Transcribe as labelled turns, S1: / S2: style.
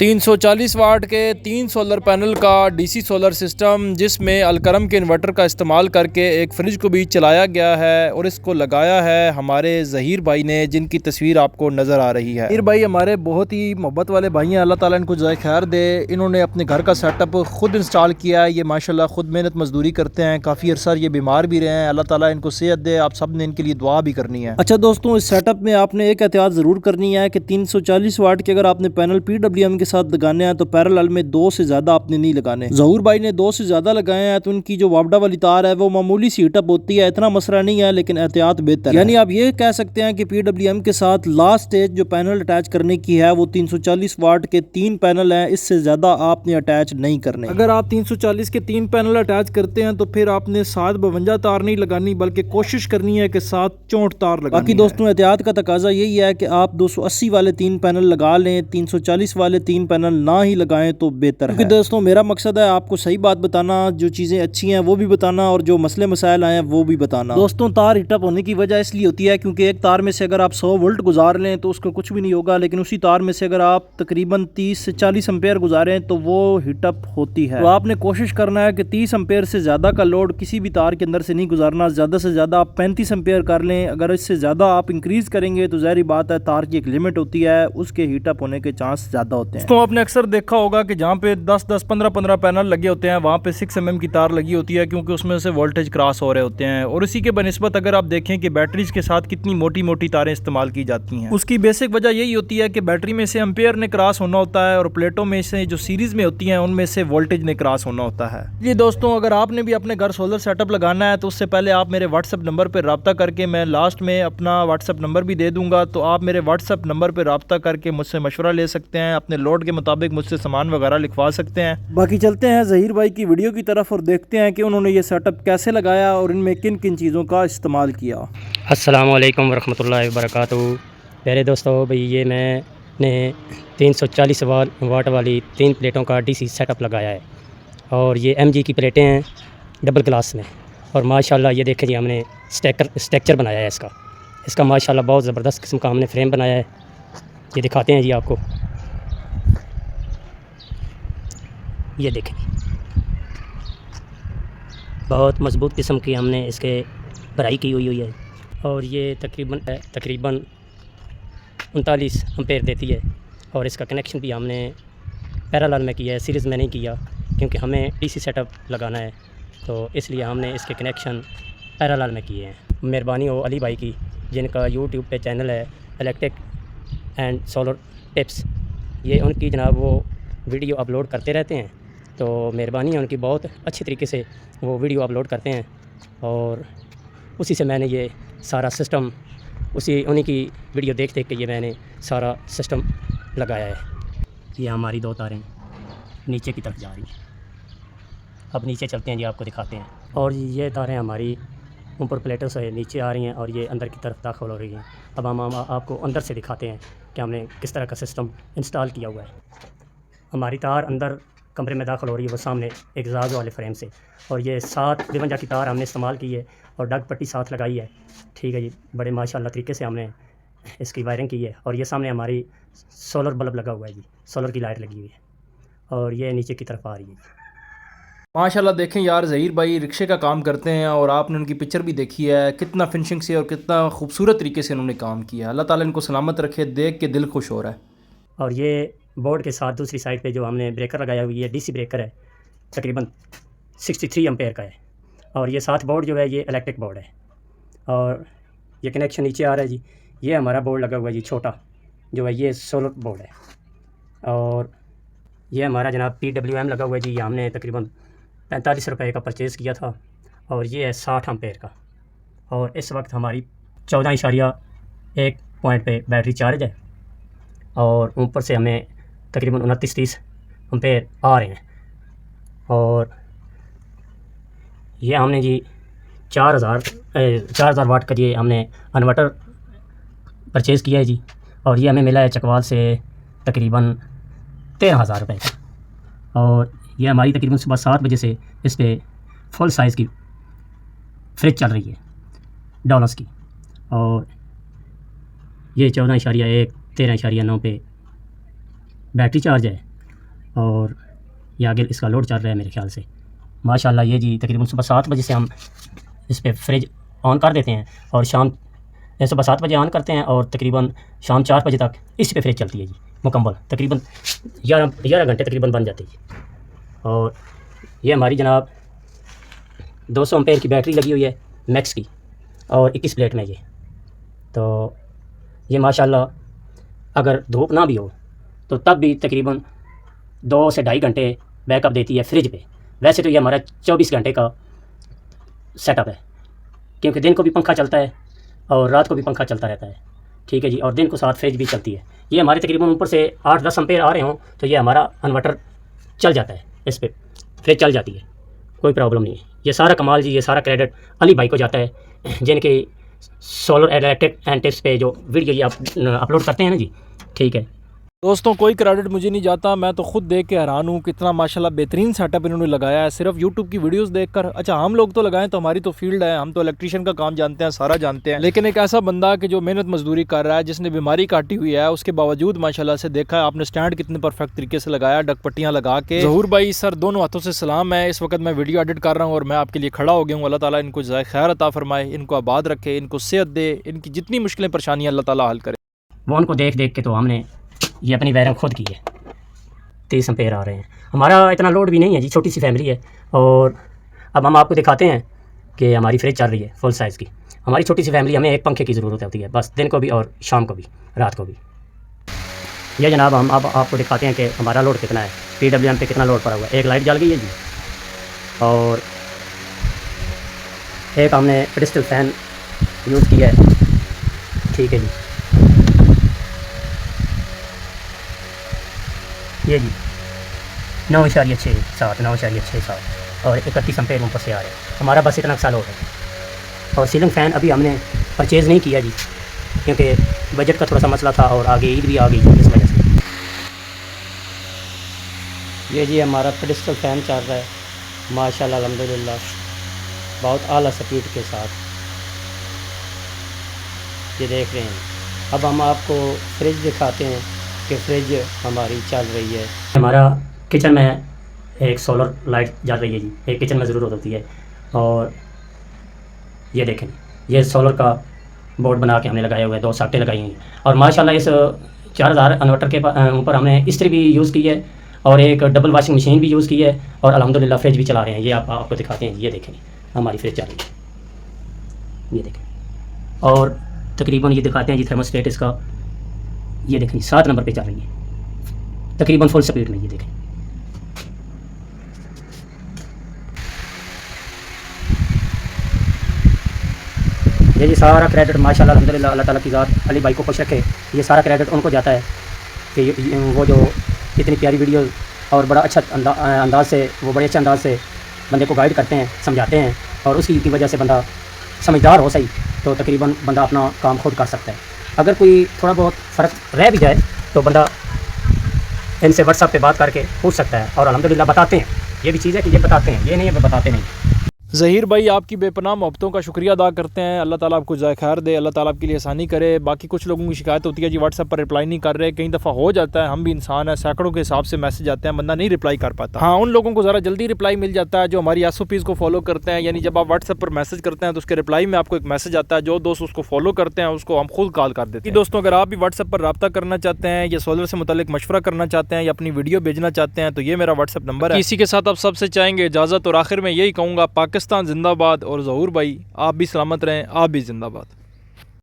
S1: 340 वाट के 3 solar panel का DC solar system, जिसमें अलकरम के इन्वर्टर का इस्तेमाल करके एक फ्रिज को भी चलाया गया है और इसको लगाया है हमारे ज़हीर भाई ने, जिनकी तस्वीर आपको नज़र आ रही है। ज़हीर भाई हमारे बहुत ही मोहब्बत वाले भाई हैं, अल्लाह ताला इनको जज़ाए खैर दे। इन्होंने अपने घर का सेटअप खुद इंस्टॉल किया है। ये माशाल्लाह खुद मेहनत मजदूरी करते हैं, काफ़ी अरसा ये बीमार भी रहे हैं। अल्लाह ताला इनको सेहत दे। आप सब ने इनके लिए दुआ भी करनी है। अच्छा दोस्तों, इस सेटअप में आपने एक एहतियात ज़रूर करनी है कि 340 वाट के अगर आपने पैनल PWM के साथ लगाने हैं तो पैरेलल में 2 से ज्यादा आपने नहीं लगाने। ज़हूर भाई ने 2 से ज्यादा लगाए हैं तो उनकी जो वापडा वाली तार है वो मामूली सी हीटअप होती है, इतना मसला नहीं है, लेकिन एहतियात बेहतर है। यानी आप ये कह सकते हैं कि PWM के साथ लास्ट स्टेज जो पैनल अटैच करने की है वो 340 वाट के 3 पैनल है, इससे ज्यादा आपने अटैच नहीं करने। अगर आप 340 के 3 पैनल अटैच करते हैं तो फिर आपने 752 तार नहीं लगानी, बल्कि कोशिश करनी है कि 764 तार लगानी। बाकी दोस्तों एहतियात का तकाजा यही है कि आप 280 वाले 3 पैनल लगा लें, 340 वाले 3 पैनल ना ही लगाएं तो बेहतर है। क्योंकि दोस्तों मेरा मकसद है आपको सही बात बताना, जो चीज़ें अच्छी हैं वो भी बताना और जो मसले मसाइल आए हैं वो भी बताना। दोस्तों तार हीटअप होने की वजह इसलिए होती है क्योंकि एक तार में से अगर आप 100 वोल्ट गुजार लें तो उसको कुछ भी नहीं होगा, लेकिन उसी तार में से अगर आप तकरीबन 30 से 40 एम्पेयर गुजारें तो वो हीटअप होती है। तो आपने कोशिश करना है कि 30 एम्पेयर से ज़्यादा का लोड किसी भी तार के अंदर से नहीं गुजारना। ज़्यादा से ज़्यादा आप 35 एम्पेयर कर लें। अगर इससे ज़्यादा आप इंक्रीज़ करेंगे तो ज़ाहिर बात है तार की एक लिमिट होती है, उसके हीटअप होने के चांस ज़्यादा होते हैं। तो आपने अक्सर देखा होगा कि जहाँ पे 10-10, 15-15 पैनल लगे होते हैं वहाँ पे 6 mm की तार लगी होती है, क्योंकि उसमें से वोल्टेज क्रॉस हो रहे होते हैं। और इसी के बनिस्बत अगर आप देखें कि बैटरीज के साथ कितनी मोटी मोटी तारें इस्तेमाल की जाती हैं, उसकी बेसिक वजह यही होती है कि बैटरी में से एम्पेयर ने क्रॉस होना होता है और प्लेटों में से जो सीरीज में होती हैं उनमें से वोल्टेज ने क्रॉस होना होता है। ये दोस्तों अगर आपने भी अपने घर सोलर सेटअप लगाना है तो उससे पहले आप मेरे व्हाट्सएप नंबर पर रब्ता करके, मैं लास्ट में अपना व्हाट्सएप नंबर भी दे दूंगा, तो आप मेरे व्हाट्सएप नंबर पर रब्ता करके मुझसे मशवरा ले सकते हैं, अपने लोड के मुताबिक मुझसे सामान वगैरह लिखवा सकते हैं। बाकी चलते हैं ज़हीर भाई की वीडियो की तरफ और देखते हैं कि उन्होंने ये सेटअप कैसे लगाया और इनमें किन किन चीज़ों का इस्तेमाल किया।
S2: अस्सलामु अलैकुम वरहमतुल्लाहि वबरकातुहू। प्यारे दोस्तों, भाई ये मैंने 340 वाट वाली 3 प्लेटों का डीसी सेटअप लगाया है और ये MG की प्लेटें हैं डबल ग्लास में। और माशाल्लाह ये देखें जी, हमने स्ट्रक्चर बनाया है इसका माशाल्लाह बहुत ज़बरदस्त किस्म का हमने फ्रेम बनाया है। ये दिखाते हैं जी आपको, ये देखें बहुत मजबूत किस्म की हमने इसके भराई की हुई है और ये तकरीबन 39 एम्पेयर देती है। और इसका कनेक्शन भी हमने पैरेलल में किया है, सीरीज़ में नहीं किया, क्योंकि हमें डीसी सेटअप लगाना है तो इसलिए हमने इसके कनेक्शन पैरेलल में किए हैं। मेहरबानी हो अली भाई की, जिनका यूट्यूब पे चैनल है इलेक्ट्रिक एंड सोलर टिप्स। ये उनकी जनाब वो वीडियो अपलोड करते रहते हैं, तो मेहरबानी है उनकी, बहुत अच्छी तरीके से वो वीडियो अपलोड करते हैं और उसी से मैंने ये सारा सिस्टम, उन्हीं की वीडियो देख के ये मैंने सारा सिस्टम लगाया है। ये हमारी 2 तारें नीचे की तरफ जा रही हैं। अब नीचे चलते हैं जी, आपको दिखाते हैं। और ये तारें हमारी ऊपर प्लेटों से नीचे आ रही हैं और ये अंदर की तरफ दाखिल हो रही हैं। अब हम आपको अंदर से दिखाते हैं कि हमने किस तरह का सिस्टम इंस्टॉल किया हुआ है। हमारी तार अंदर कमरे में दाखिल हो रही है वो सामने एग्जाज वाले फ्रेम से, और ये 752 की तार हमने इस्तेमाल की है और डग पट्टी साथ लगाई है। ठीक है जी, बड़े माशाल्लाह तरीके से हमने इसकी वायरिंग की है। और ये सामने हमारी सोलर बल्ब लगा हुआ है जी, सोलर की लाइट लगी हुई है और ये नीचे की तरफ आ रही है।
S1: माशाल्लाह देखें यार, ज़हीर भाई रिक्शे का काम करते हैं और आपने उनकी पिक्चर भी देखी है, कितना फिनिशिंग से और कितना खूबसूरत तरीके से उन्होंने काम किया। अल्लाह ताला इनको सलामत रखे, देख के दिल खुश हो रहा है।
S2: और ये बोर्ड के साथ दूसरी साइड पे जो हमने ब्रेकर लगाया हुई है, डीसी ब्रेकर है, तकरीबन 63 एम्पेयर का है। और ये साथ बोर्ड जो है ये इलेक्ट्रिक बोर्ड है और ये कनेक्शन नीचे आ रहा है जी। ये हमारा बोर्ड लगा हुआ है जी, छोटा जो है ये सोलर बोर्ड है। और ये हमारा जनाब PWM लगा हुआ है जी, ये हमने तकरीबन 45 रुपये का परचेज़ किया था और ये है 60 एम्पेयर का। और इस वक्त हमारी 14.1 पॉइंट पे बैटरी चार्ज है और ऊपर से हमें तकरीबन 29-30 एम्पेयर आ रहे हैं। और ये हमने जी 4000 वाट का ये हमने इन्वर्टर परचेज़ किया है जी, और ये हमें मिला है चकवाल से तकरीबन 13,000 रुपये का। और ये हमारी तकरीबन सुबह 7 बजे से इस पर फुल साइज़ की फ्रिज चल रही है डॉलर्स की। और ये 14.1 13.9 पे बैटरी चार्ज है और ये आगे इसका लोड चल रहा है मेरे ख्याल से माशाल्लाह। ये जी तकरीबन सुबह 7 बजे से हम इस पर फ्रिज ऑन कर देते हैं और शाम सुबह 7 बजे ऑन करते हैं और तकरीबन शाम 4 बजे तक इसी पे फ्रिज चलती है जी मुकम्मल। तकरीबन 11 घंटे तकरीबन बन जाती है जी। और ये हमारी जनाब 200 एम्पेयर की बैटरी लगी हुई है मैक्स की और 21 प्लेट में ये। तो ये माशाल्लाह अगर धूप ना भी हो तो तब भी तकरीबन 2 से 2.5 घंटे बैकअप देती है फ्रिज पे। वैसे तो ये हमारा 24 घंटे का सेटअप है क्योंकि दिन को भी पंखा चलता है और रात को भी पंखा चलता रहता है, ठीक है जी। और दिन को साथ फ्रिज भी चलती है। ये हमारे तकरीबन ऊपर से 8-10 एम्पेयर आ रहे हों तो ये हमारा इन्वर्टर चल जाता है, इस पर फ्रिज चल जाती है, कोई प्रॉब्लम नहीं है। ये सारा कमाल जी, ये सारा क्रेडिट अली भाई को जाता है जिनके सोलर इलेक्ट्रिक एंड टिप्स पे जो वीडियो ये आप अपलोड करते हैं ना जी, ठीक है।
S1: दोस्तों कोई क्रेडिट मुझे नहीं जाता, मैं तो खुद देख के हैरान हूँ कितना माशाल्लाह बेहतरीन सेटअप इन्होंने लगाया है सिर्फ यूट्यूब की वीडियोस देखकर। अच्छा हम लोग तो लगाएं तो हमारी तो फील्ड है, हम तो इलेक्ट्रिशियन का काम जानते हैं, सारा जानते हैं, लेकिन एक ऐसा बंदा कि जो मेहनत मजदूरी कर रहा है, जिसने बीमारी काटी हुई है, उसके बावजूद माशाल्लाह से देखा है आपने स्टैंड कितने परफेक्ट तरीके से लगाया, डकपट्टियाँ लगा के। ज़हूर भाई सर दोनों हाथों से सलाम है। इस वक्त मैं वीडियो एडिट कर रहा हूँ और मैं आपके लिए खड़ा हो गया हूँ। अल्लाह ताला इनको जज़ाए खैर अता फरमाए, इनको आबाद रखे, इनको सेहत दे, इनकी जितनी मुश्किलें परेशानियाँ अल्लाह ताला हल करे।
S2: वो उनको देख देख के तो हमने ये अपनी वायरिंग खुद की है। 30 एम्पेयर आ रहे हैं। हमारा इतना लोड भी नहीं है जी, छोटी सी फैमिली है। और अब हम आपको दिखाते हैं कि हमारी फ्रिज चल रही है फुल साइज़ की। हमारी छोटी सी फैमिली, हमें एक पंखे की ज़रूरत होती है बस, दिन को भी और शाम को भी, रात को भी। ये जनाब हम अब आपको दिखाते हैं कि हमारा लोड कितना है, PWM पे कितना लोड पड़ा हुआ है। एक लाइट जल गई है जी और एक हमने पेडिस्टल फैन यूज़ किया है, ठीक है जी। ये जी 9.67 और 31 एम्पेयर ऊपर से आ रहे हैं। हमारा बस इतना सा लोड है। और सीलिंग फ़ैन अभी हमने परचेज़ नहीं किया जी क्योंकि बजट का थोड़ा सा मसला था और आगे ईद भी आ गई इस वजह से। ये जी हमारा पेडिस्टल फ़ैन चल रहा है माशाल्लाह अल्हम्दुलिल्लाह, बहुत आला स्पीड के साथ, ये देख रहे हैं। अब हम आपको फ्रिज दिखाते हैं कि फ्रिज हमारी चल रही है। हमारा किचन में एक सोलर लाइट जल रही है जी, एक किचन में ज़रूरत होती है। और ये देखें, ये सोलर का बोर्ड बना के हमने लगाया हुआ है, 2 साक्टें लगाई हुई हैं। और माशाल्लाह इस 4000 इन्वर्टर के ऊपर हमने इस्त्री भी यूज़ की है और एक डबल वॉशिंग मशीन भी यूज़ की है और अल्हम्दुलिल्लाह फ्रिज भी चला रहे हैं। ये आपको दिखाते हैं, ये देखें हमारी फ्रिज चल रही है, ये देखें। और तकरीबन ये दिखाते हैं जी थर्मोस्टेट इसका, ये देखें 7 नंबर पे चल रही है तकरीबन फुल स्पीड में, ये देखें। ये जी सारा क्रेडिट माशाल्लाह अल्हम्दुलिल्लाह अल्लाह ताला की ज़ात अली भाई को खुश रखे, ये सारा क्रेडिट उनको जाता है कि वो जो इतनी प्यारी वीडियो और बड़ा अच्छा अंदाज से, वो बड़े अच्छे अंदाज से बंदे को गाइड करते हैं, समझाते हैं और उसी की वजह से बंदा समझदार हो सही तो तकरीबन बंदा अपना काम खुद कर सकता है। अगर कोई थोड़ा बहुत फ़र्क रह भी जाए तो बंदा इनसे व्हाट्सएप पे बात करके पूछ सकता है और अल्हम्दुलिल्लाह बताते हैं। ये भी चीज़ है कि ये बताते हैं, ये नहीं है बताते नहीं।
S1: ज़हीर भाई आपकी बेपनाह मोहब्बतों का शुक्रिया अदा करते हैं, अल्लाह ताला आपको जज़ाए खैर दे, अल्लाह ताला आपके लिए आसानी करे। बाकी कुछ लोगों की शिकायत होती है जी व्हाट्सएप पर रिप्लाई नहीं कर रहे, कई दफ़ा हो जाता है, हम भी इंसान है, सैकड़ों के हिसाब से मैसेज आते हैं, बंदा नहीं रिप्लाई कर पाता। हाँ उन लोगों को ज़रा जल्दी रिप्लाई मिल जाता है जो हमारी SOPs को फॉलो करते हैं, यानी जब आप व्हाट्सएप पर मैसेज करते हैं तो उसके रिप्लाई में आपको एक मैसेज आता है, जो दोस्त उसको फॉलो करते हैं उसको हम खुद कॉल कर देते हैं। दोस्तों अगर आप भी व्हाट्सएप पर रब्ता करना चाहते हैं या सोलर से मुतालिक मशवरा करना चाहते हैं या अपनी वीडियो भेजना चाहते हैं तो ये मेरा व्हाट्सएप नंबर है। इसी के साथ आप सबसे चाहेंगे इजाज़त और आखिर में यही कहूँगा, पाकिस्तान जिंदाबाद और ज़हूर भाई आप भी सलामत रहें, आप भी जिंदाबाद।